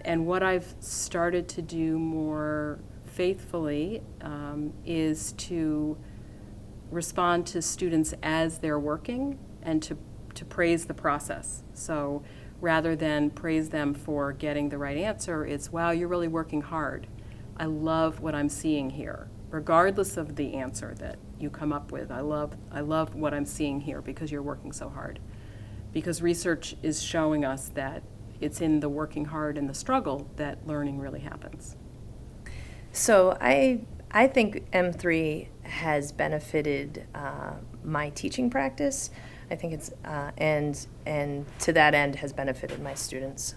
And what I've started to do more faithfully is to respond to students as they're working and to praise the process. So rather than praise them for getting the right answer, it's, wow, you're really working hard. I love what I'm seeing here, regardless of the answer that you come up with. I love what I'm seeing here because you're working so hard. Because research is showing us that it's in the working hard and the struggle that learning really happens. So I think M3 has benefited my teaching practice. I think it's and to that end has benefited my students.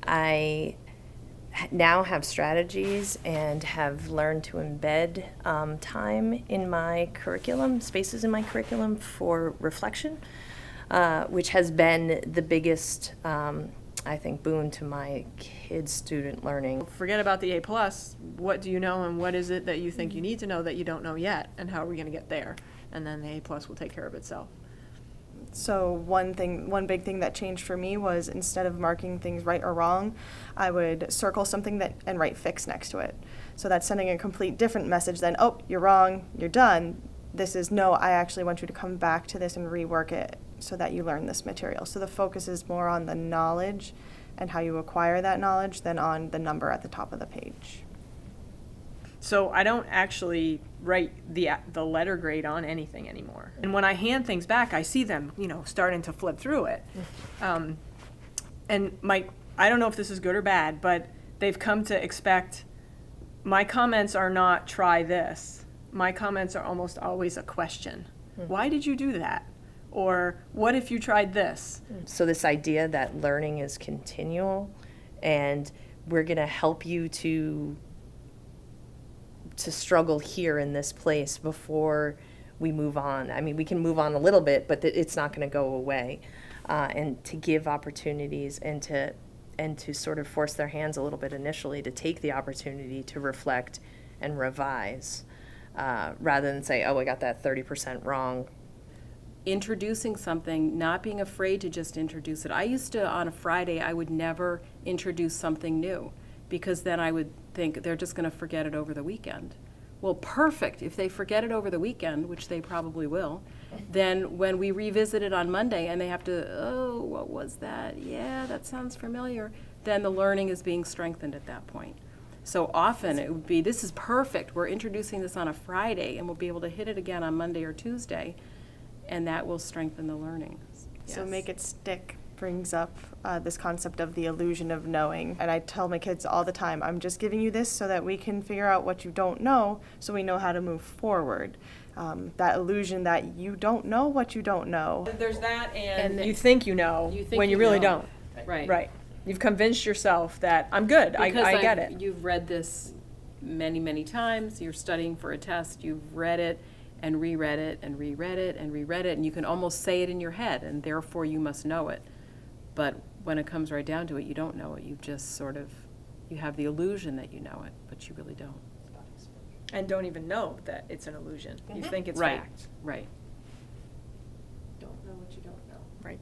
I now have strategies and have learned to embed time in my curriculum, spaces in my curriculum for reflection, which has been the biggest, I think, boon to my kids' student learning. Forget about the A+. What do you know, and what is it that you think you need to know that you don't know yet, and how are we going to get there? And then the A+ will take care of itself. So one big thing that changed for me was, instead of marking things right or wrong, I would circle something and write fix next to it. So that's sending a complete different message than, oh, you're wrong, you're done. This is, no, I actually want you to come back to this and rework it so that you learn this material. So the focus is more on the knowledge and how you acquire that knowledge than on the number at the top of the page. So I don't actually write the letter grade on anything anymore. And when I hand things back, I see them, starting to flip through it. And I don't know if this is good or bad, but they've come to expect my comments are not try this. My comments are almost always a question. Why did you do that? Or what if you tried this? So this idea that learning is continual, and we're going to help you to struggle here in this place before we move on. I mean, we can move on a little bit, but it's not going to go away. And to give opportunities and to sort of force their hands a little bit initially to take the opportunity to reflect and revise, rather than say, oh, I got that 30% wrong. Introducing something, not being afraid to just introduce it. I used to, on a Friday, I would never introduce something new, because then I would think they're just going to forget it over the weekend. Well, perfect. If they forget it over the weekend, which they probably will, then when we revisit it on Monday and they have to, oh, what was that? Yeah, that sounds familiar. Then the learning is being strengthened at that point. So often it would be, this is perfect. We're introducing this on a Friday, and we'll be able to hit it again on Monday or Tuesday, and that will strengthen the learning. So Yes. make it stick brings up this concept of the illusion of knowing. And I tell my kids all the time, I'm just giving you this so that we can figure out what you don't know so we know how to move forward. That illusion that you don't know what you don't know. There's that, and And you think you know you think when you you really know. don't. Right. Right. You've convinced yourself that I'm good. I get it. You've read this many, many times. You're studying for a test. You've read it and reread it and reread it and reread it, and you can almost say it in your head, and therefore you must know it. But when it comes right down to it, you don't know it. You just sort of, you have the illusion that you know it, but you really don't. And don't even know that it's an illusion. You think it's Right. fact. Right. Don't know what you don't know. Right.